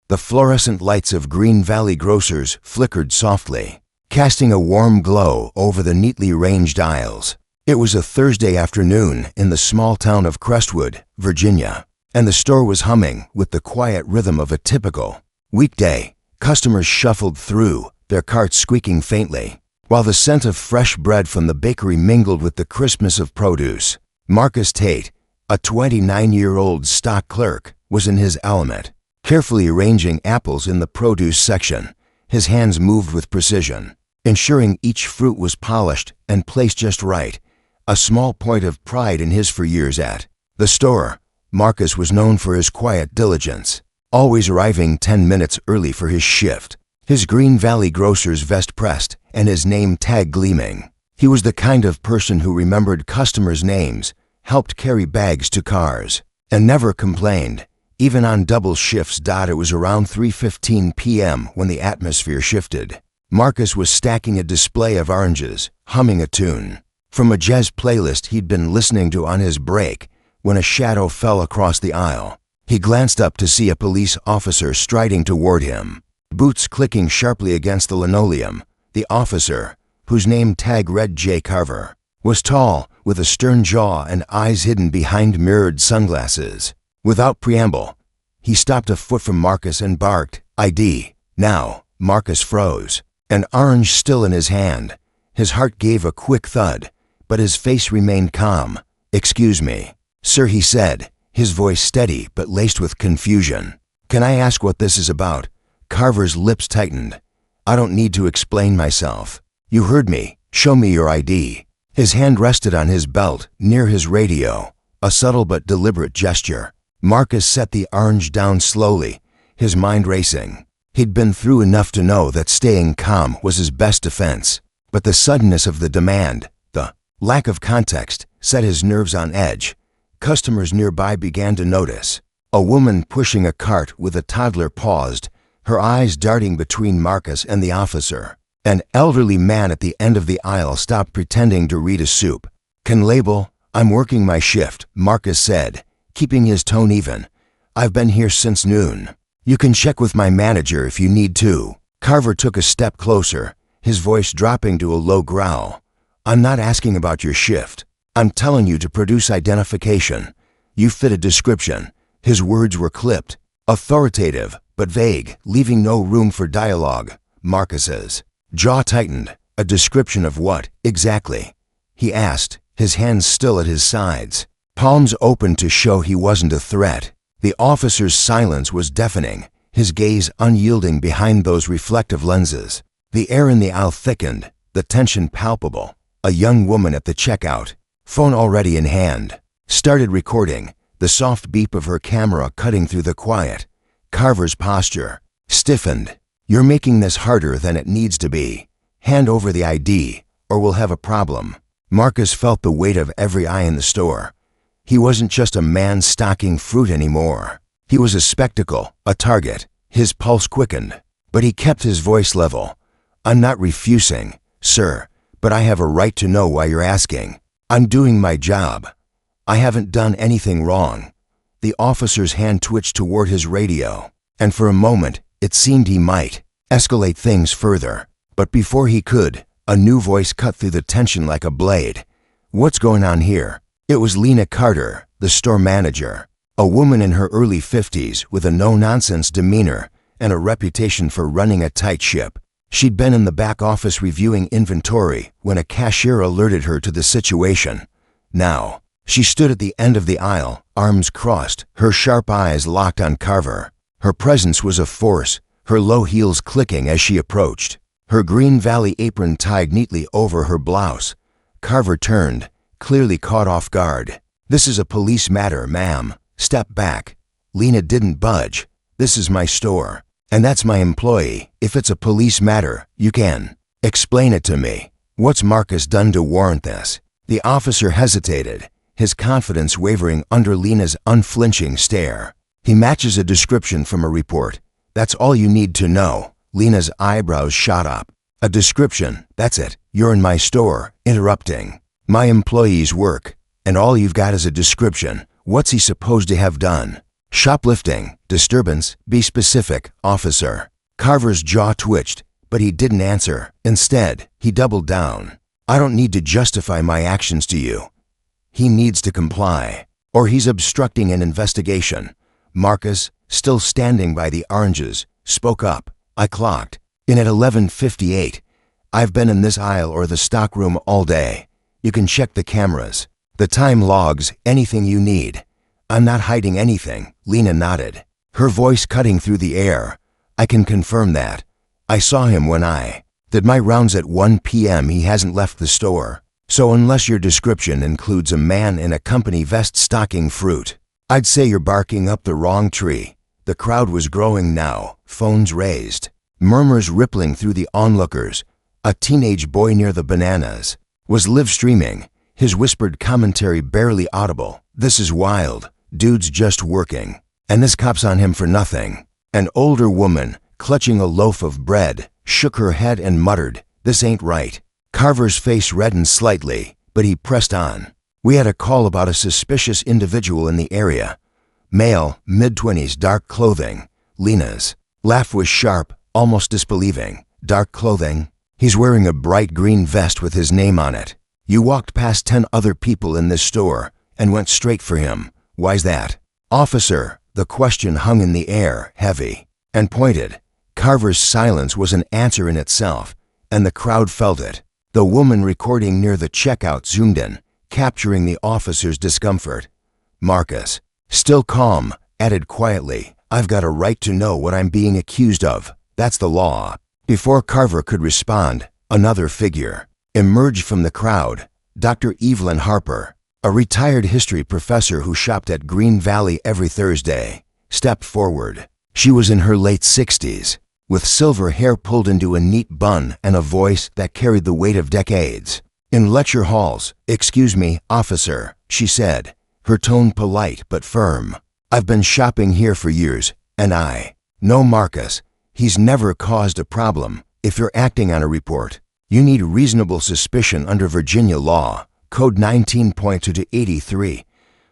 The fluorescent lights of Green Valley Grocers flickered softly, casting a warm glow over the neatly ranged aisles. It was a Thursday afternoon in the small town of Crestwood, Virginia, and the store was humming with the quiet rhythm of a typical weekday. Customers shuffled through, their carts squeaking faintly, while the scent of fresh bread from the bakery mingled with the crispness of produce. Marcus Tate, a 29-year-old stock clerk, was in his element, carefully arranging apples in the produce section. His hands moved with precision, ensuring each fruit was polished and placed just right, a small point of pride in his for years at the store. Marcus was known for his quiet diligence, always arriving 10 minutes early for his shift, his Green Valley Grocers vest pressed and his name tag gleaming. He was the kind of person who remembered customers' names, helped carry bags to cars, and never complained, even on double shifts. It was around 3:15 p.m. when the atmosphere shifted. Marcus was stacking a display of oranges, humming a tune from a jazz playlist he'd been listening to on his break, when a shadow fell across the aisle. He glanced up to see a police officer striding toward him, boots clicking sharply against the linoleum. The officer, whose name tag read J. Carver, was tall, with a stern jaw and eyes hidden behind mirrored sunglasses. Without preamble, he stopped a foot from Marcus and barked, "ID." Now, Marcus froze, an orange still in his hand. His heart gave a quick thud, but his face remained calm. "Excuse me, sir," he said, his voice steady but laced with confusion. "Can I ask what this is about?" Carver's lips tightened. "I don't need to explain myself. You heard me. Show me your ID." His hand rested on his belt, near his radio, a subtle but deliberate gesture. Marcus set the orange down slowly, his mind racing. He'd been through enough to know that staying calm was his best defense. But the suddenness of the demand, the lack of context, set his nerves on edge. Customers nearby began to notice. A woman pushing a cart with a toddler paused, her eyes darting between Marcus and the officer. An elderly man at the end of the aisle stopped pretending to read a soup. "Can label? I'm working my shift," Marcus said, keeping his tone even. "I've been here since noon. You can check with my manager if you need to." Carver took a step closer, his voice dropping to a low growl. "I'm not asking about your shift. I'm telling you to produce identification. You fit a description." His words were clipped, authoritative, but vague, leaving no room for dialogue. Marcus's jaw tightened. "A description of what, exactly?" he asked, his hands still at his sides, palms open to show he wasn't a threat. The officer's silence was deafening, his gaze unyielding behind those reflective lenses. The air in the aisle thickened, the tension palpable. A young woman at the checkout, phone already in hand, started recording, the soft beep of her camera cutting through the quiet. Carver's posture stiffened. "You're making this harder than it needs to be. Hand over the ID, or we'll have a problem." Marcus felt the weight of every eye in the store. He wasn't just a man stocking fruit anymore. He was a spectacle, a target. His pulse quickened, but he kept his voice level. "I'm not refusing, sir, but I have a right to know why you're asking. I'm doing my job. I haven't done anything wrong." The officer's hand twitched toward his radio, and for a moment, it seemed he might escalate things further. But before he could, a new voice cut through the tension like a blade. "What's going on here?" It was Lena Carter, the store manager, a woman in her early 50s with a no-nonsense demeanor and a reputation for running a tight ship. She'd been in the back office reviewing inventory when a cashier alerted her to the situation. Now, she stood at the end of the aisle, arms crossed, her sharp eyes locked on Carver. Her presence was a force, her low heels clicking as she approached, her Green Valley apron tied neatly over her blouse. Carver turned, clearly caught off guard. "This is a police matter, ma'am. Step back." Lena didn't budge. "This is my store, and that's my employee. If it's a police matter, you can explain it to me. What's Marcus done to warrant this?" The officer hesitated, his confidence wavering under Lena's unflinching stare. "He matches a description from a report. That's all you need to know." Lena's eyebrows shot up. "A description, that's it. You're in my store, interrupting my employee's work, and all you've got is a description. What's he supposed to have done?" Shoplifting, disturbance, be specific, officer. Carver's jaw twitched, but he didn't answer. Instead, he doubled down. I don't need to justify my actions to you. He needs to comply, or he's obstructing an investigation. Marcus, still standing by the oranges, spoke up. I clocked in at 11:58. I've been in this aisle or the stockroom all day. You can check the cameras. The time logs, anything you need. I'm not hiding anything, Lena nodded, her voice cutting through the air. I can confirm that. I saw him when I did my rounds at 1 p.m. He hasn't left the store. So unless your description includes a man in a company vest stocking fruit, I'd say you're barking up the wrong tree. The crowd was growing now, phones raised, murmurs rippling through the onlookers. A teenage boy near the bananas was live streaming, his whispered commentary barely audible. This is wild. Dude's just working, and this cop's on him for nothing. An older woman, clutching a loaf of bread, shook her head and muttered, "This ain't right." Carver's face reddened slightly, but he pressed on. We had a call about a suspicious individual in the area. Male, mid-20s, dark clothing. Lena's laugh was sharp, almost disbelieving. Dark clothing? He's wearing a bright green vest with his name on it. You walked past 10 other people in this store and went straight for him. Why's that? Officer, the question hung in the air, heavy and pointed. Carver's silence was an answer in itself, and the crowd felt it. The woman recording near the checkout zoomed in, capturing the officer's discomfort. Marcus, still calm, added quietly, "I've got a right to know what I'm being accused of. That's the law." Before Carver could respond, another figure emerged from the crowd. Dr. Evelyn Harper, a retired history professor who shopped at Green Valley every Thursday, stepped forward. She was in her late 60s, with silver hair pulled into a neat bun and a voice that carried the weight of decades. In lecture halls, "Excuse me, officer," she said, her tone polite but firm. "I've been shopping here for years, and I know Marcus. He's never caused a problem. If you're acting on a report, you need reasonable suspicion under Virginia law, Code 19.2-83.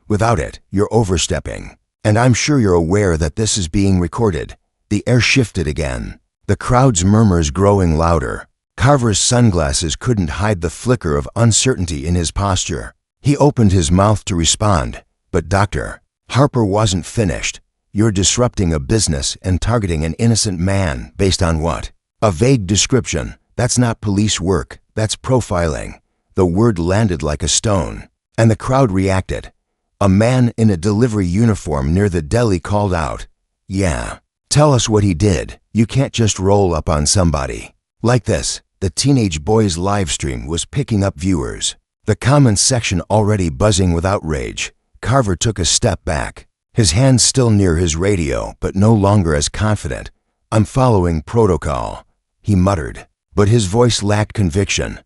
Without it, you're overstepping. And I'm sure you're aware that this is being recorded." The air shifted again, the crowd's murmurs growing louder. Carver's sunglasses couldn't hide the flicker of uncertainty in his posture. He opened his mouth to respond, but Dr. Harper wasn't finished. "You're disrupting a business and targeting an innocent man based on what? A vague description. That's not police work, that's profiling." The word landed like a stone, and the crowd reacted. A man in a delivery uniform near the deli called out, "Yeah, tell us what he did. You can't just roll up on somebody like this." The teenage boy's live stream was picking up viewers, the comments section already buzzing with outrage. Carver took a step back, his hands still near his radio, but no longer as confident. "I'm following protocol," he muttered, but his voice lacked conviction.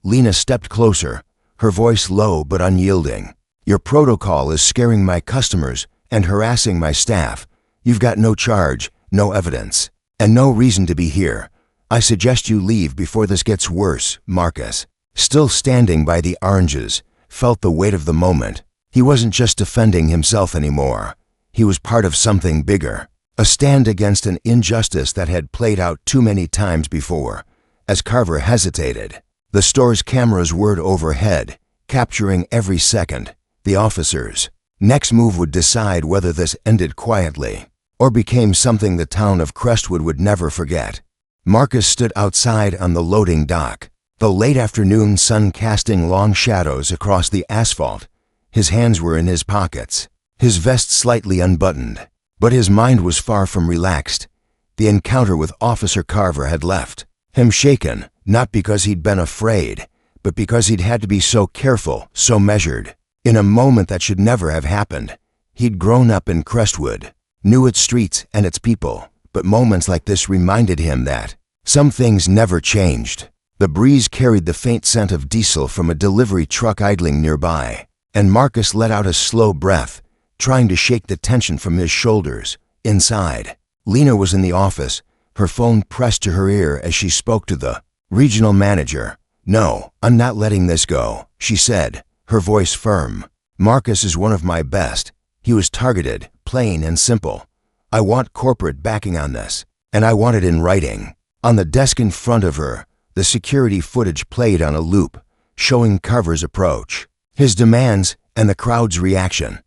Lena stepped closer, her voice low but unyielding. "Your protocol is scaring my customers and harassing my staff. You've got no charge, no evidence, and no reason to be here. I suggest you leave before this gets worse." Marcus, still standing by the oranges, felt the weight of the moment. He wasn't just defending himself anymore. He was part of something bigger, a stand against an injustice that had played out too many times before. As Carver hesitated, the store's cameras whirred overhead, capturing every second. The officer's next move would decide whether this ended quietly or became something the town of Crestwood would never forget. Marcus stood outside on the loading dock, the late afternoon sun casting long shadows across the asphalt. His hands were in his pockets, his vest slightly unbuttoned, but his mind was far from relaxed. The encounter with Officer Carver had left him shaken, not because he'd been afraid, but because he'd had to be so careful, so measured. In a moment that should never have happened. He'd grown up in Crestwood, knew its streets and its people, but moments like this reminded him that some things never changed. The breeze carried the faint scent of diesel from a delivery truck idling nearby, and Marcus let out a slow breath, trying to shake the tension from his shoulders. Inside, Lena was in the office, her phone pressed to her ear as she spoke to the regional manager. "No, I'm not letting this go," she said, her voice firm. "Marcus is one of my best. He was targeted, plain and simple. I want corporate backing on this, and I want it in writing. On the desk in front of her, the security footage played on a loop, showing Carver's approach, his demands, and the crowd's reaction.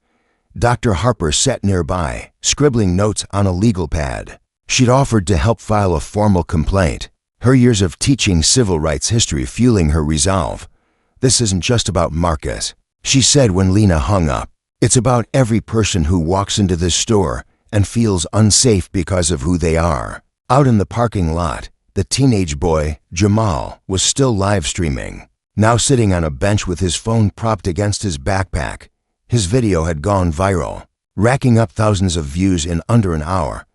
Dr. Harper sat nearby, scribbling notes on a legal pad. She'd offered to help file a formal complaint, her years of teaching civil rights history fueling her resolve. "This isn't just about Marcus," she said when Lena hung up. "It's about every person who walks into this store and feels unsafe because of who they are." Out in the parking lot, the teenage boy, Jamal, was still live streaming, now sitting on a bench with his phone propped against his backpack. His video had gone viral, racking up thousands of views in under an hour.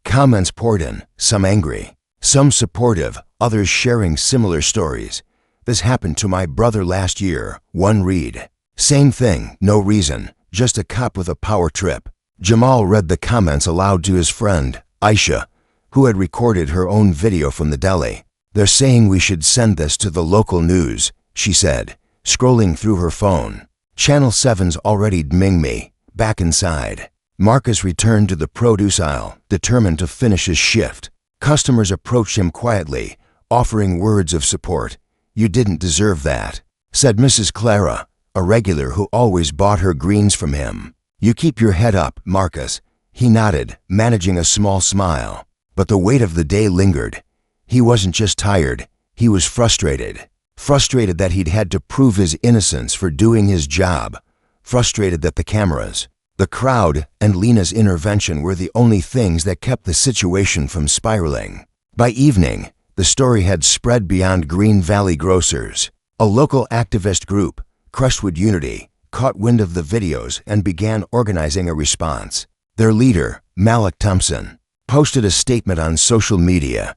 Comments poured in, some angry, some supportive, others sharing similar stories. "This happened to my brother last year," one read. "Same thing, no reason, just a cop with a power trip." Jamal read the comments aloud to his friend, Aisha, who had recorded her own video from the deli. "They're saying we should send this to the local news," she said, scrolling through her phone. "Channel 7's already dming me." Back inside, Marcus returned to the produce aisle, determined to finish his shift. Customers approached him quietly, offering words of support. "You didn't deserve that," said Mrs. Clara, a regular who always bought her greens from him. "You keep your head up, Marcus." He nodded, managing a small smile. But the weight of the day lingered. He wasn't just tired, he was frustrated. Frustrated that he'd had to prove his innocence for doing his job. Frustrated that the cameras, the crowd, and Lena's intervention were the only things that kept the situation from spiraling. By evening, the story had spread beyond Green Valley Grocers. A local activist group, Crestwood Unity, caught wind of the videos and began organizing a response. Their leader, Malik Thompson, posted a statement on social media.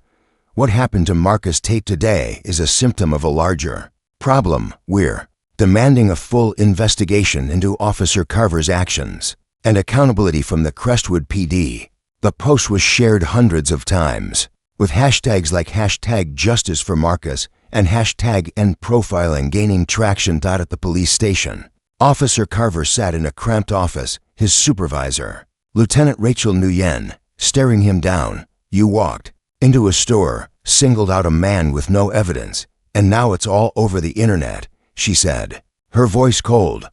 "What happened to Marcus Tate today is a symptom of a larger problem. We're demanding a full investigation into Officer Carver's actions and accountability from the Crestwood PD." The post was shared hundreds of times, with hashtags like #JusticeForMarcus and #EndProfiling gaining traction. At the police station, Officer Carver sat in a cramped office, his supervisor, Lieutenant Rachel Nguyen, staring him down. "You walked into a store, singled out a man with no evidence, and now it's all over the internet," she said, her voice cold.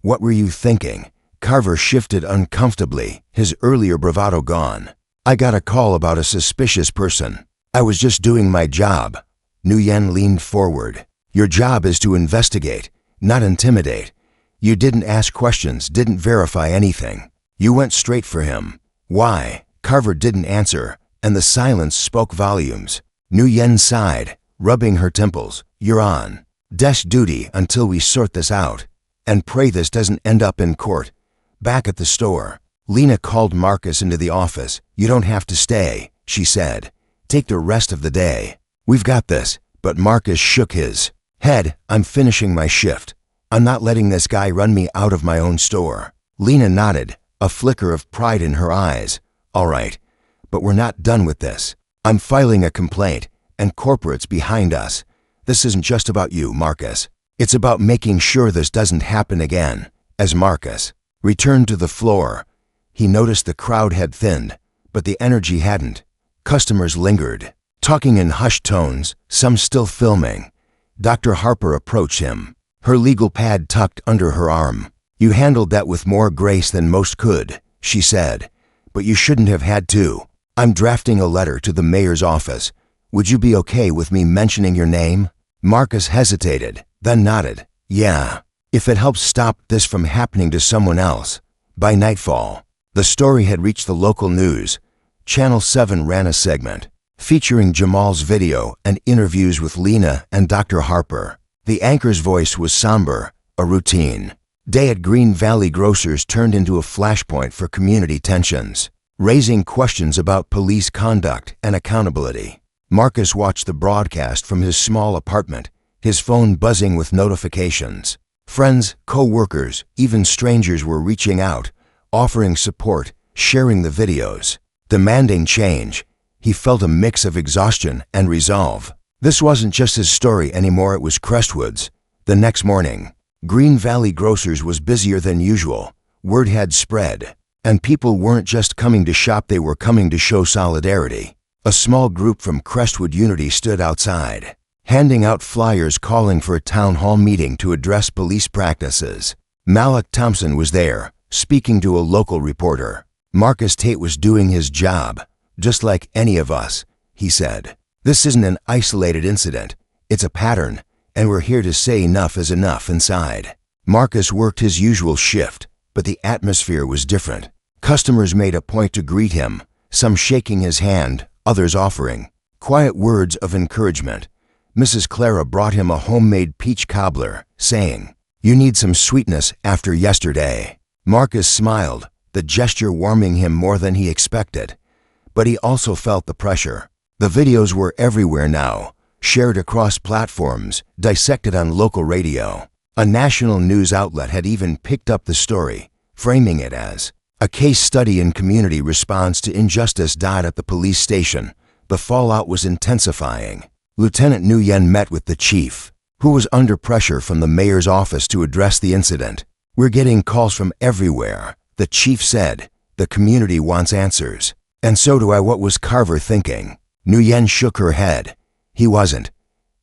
"What were you thinking?" Carver shifted uncomfortably, his earlier bravado gone. "I got a call about a suspicious person. I was just doing my job." Nguyen leaned forward. "Your job is to investigate, not intimidate. You didn't ask questions, didn't verify anything. You went straight for him. Why?" Carver didn't answer, and the silence spoke volumes. Nguyen sighed, rubbing her temples. "You're on desk duty until we sort this out. And pray this doesn't end up in court." Back at the store, Lena called Marcus into the office. "You don't have to stay," she said. "Take the rest of the day. We've got this." But Marcus shook his head. "I'm finishing my shift. I'm not letting this guy run me out of my own store." Lena nodded, a flicker of pride in her eyes. "All right, but we're not done with this. I'm filing a complaint, and corporate's behind us. This isn't just about you, Marcus. It's about making sure this doesn't happen again." As Marcus returned to the floor, he noticed the crowd had thinned, but the energy hadn't. Customers lingered, talking in hushed tones, some still filming. Dr. Harper approached him, her legal pad tucked under her arm. "You handled that with more grace than most could," she said. "But you shouldn't have had to. I'm drafting a letter to the mayor's office. Would you be okay with me mentioning your name?" Marcus hesitated, then nodded. "Yeah, if it helps stop this from happening to someone else." By nightfall, the story had reached the local news. Channel 7 ran a segment featuring Jamal's video and interviews with Lena and Dr. Harper. The anchor's voice was somber, a routine day at Green Valley Grocers turned into a flashpoint for community tensions, raising questions about police conduct and accountability. Marcus watched the broadcast from his small apartment, his phone buzzing with notifications. Friends, co-workers, even strangers were reaching out, offering support, sharing the videos, demanding change. He felt a mix of exhaustion and resolve. This wasn't just his story anymore, it was Crestwood's. The next morning, Green Valley Grocers was busier than usual. Word had spread. And people weren't just coming to shop, they were coming to show solidarity. A small group from Crestwood Unity stood outside, handing out flyers calling for a town hall meeting to address police practices. Malik Thompson was there, speaking to a local reporter. Marcus Tate was doing his job, just like any of us, he said. This isn't an isolated incident, it's a pattern, and we're here to say enough is enough inside. Marcus worked his usual shift, but the atmosphere was different. Customers made a point to greet him, some shaking his hand, others offering quiet words of encouragement. Mrs. Clara brought him a homemade peach cobbler, saying, "You need some sweetness after yesterday." Marcus smiled, the gesture warming him more than he expected. But he also felt the pressure. The videos were everywhere now, shared across platforms, dissected on local radio. A national news outlet had even picked up the story, framing it as a case study in community response to injustice. At the police station, the fallout was intensifying. Lieutenant Nguyen met with the chief, who was under pressure from the mayor's office to address the incident. "We're getting calls from everywhere," the chief said. "The community wants answers." "And so do I." What was Carver thinking? Nguyen shook her head. He wasn't.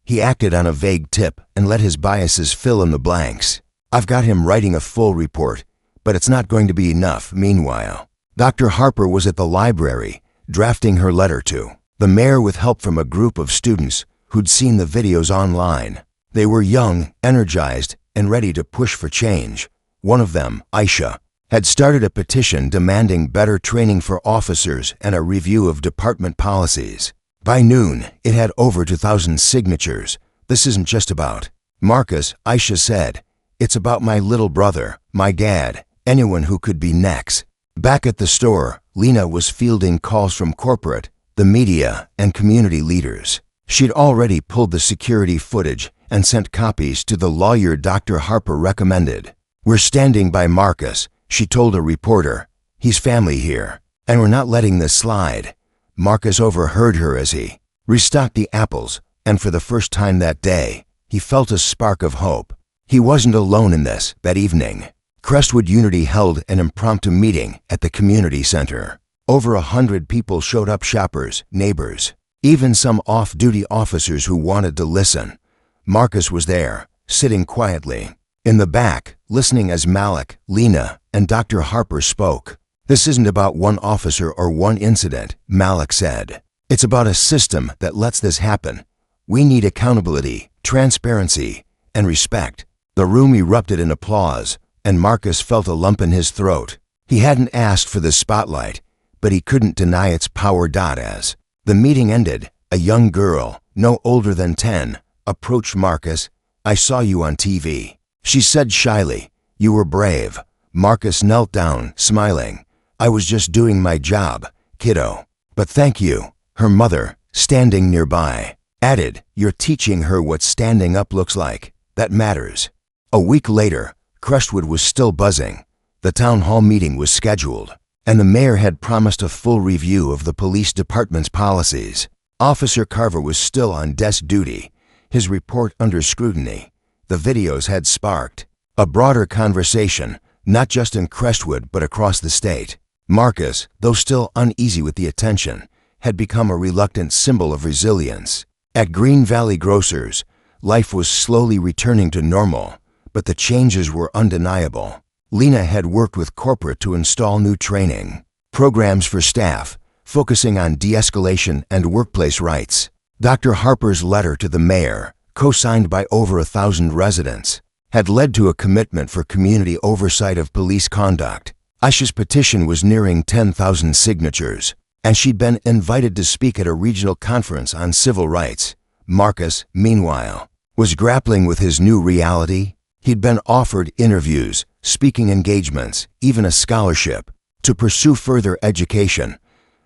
He acted on a vague tip and let his biases fill in the blanks. "I've got him writing a full report, but it's not going to be enough." Meanwhile, Dr. Harper was at the library, drafting her letter to the mayor with help from a group of students who'd seen the videos online. They were young, energized, and ready to push for change. One of them, Aisha, had started a petition demanding better training for officers and a review of department policies. By noon, it had over 2,000 signatures. "This isn't just about Marcus," Aisha said. "It's about my little brother, my dad, anyone who could be next." Back at the store, Lena was fielding calls from corporate, the media, and community leaders. She'd already pulled the security footage and sent copies to the lawyer Dr. Harper recommended. "We're standing by Marcus," she told a reporter. "He's family here, and we're not letting this slide." Marcus overheard her as he restocked the apples, and for the first time that day, he felt a spark of hope. He wasn't alone in this. That evening, Crestwood Unity held an impromptu meeting at the community center. Over 100 people showed up, shoppers, neighbors, even some off-duty officers who wanted to listen. Marcus was there, sitting quietly in the back, listening as Malik, Lena, and Dr. Harper spoke. "This isn't about one officer or one incident," Malik said. "It's about a system that lets this happen. We need accountability, transparency, and respect." The room erupted in applause, and Marcus felt a lump in his throat. He hadn't asked for the spotlight, but he couldn't deny its power. As the meeting ended, a young girl, no older than 10, approached Marcus. "I saw you on TV," she said shyly. "You were brave." Marcus knelt down, smiling. "I was just doing my job, kiddo." "But thank you," her mother, standing nearby, added. "You're teaching her what standing up looks like. That matters." A week later, Crestwood was still buzzing. The town hall meeting was scheduled, and the mayor had promised a full review of the police department's policies. Officer Carver was still on desk duty, his report under scrutiny. The videos had sparked a broader conversation, not just in Crestwood but across the state. Marcus, though still uneasy with the attention, had become a reluctant symbol of resilience. At Green Valley Grocers, life was slowly returning to normal, but the changes were undeniable. Lena had worked with corporate to install new training programs for staff, focusing on de-escalation and workplace rights. Dr. Harper's letter to the mayor, co-signed by over 1,000 residents, had led to a commitment for community oversight of police conduct. Aisha's petition was nearing 10,000 signatures, and she'd been invited to speak at a regional conference on civil rights. Marcus, meanwhile, was grappling with his new reality. He'd been offered interviews, speaking engagements, even a scholarship, to pursue further education.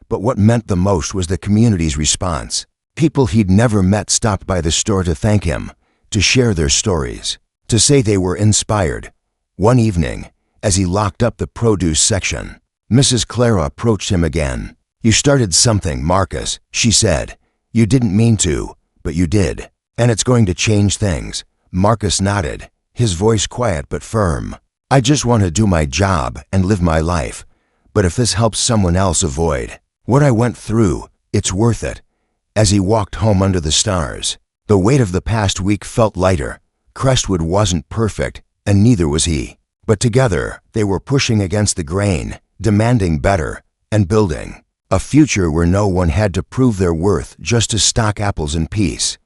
But what meant the most was the community's response. People he'd never met stopped by the store to thank him, to share their stories, to say they were inspired. One evening, as he locked up the produce section, Mrs. Clara approached him again. "You started something, Marcus," she said. "You didn't mean to, but you did. And it's going to change things." Marcus nodded, his voice quiet but firm. "I just want to do my job and live my life." But if this helps someone else avoid what I went through, it's worth it. As he walked home under the stars, the weight of the past week felt lighter. Crestwood wasn't perfect, and neither was he. But together, they were pushing against the grain, demanding better, and building a future where no one had to prove their worth just to stock apples in peace.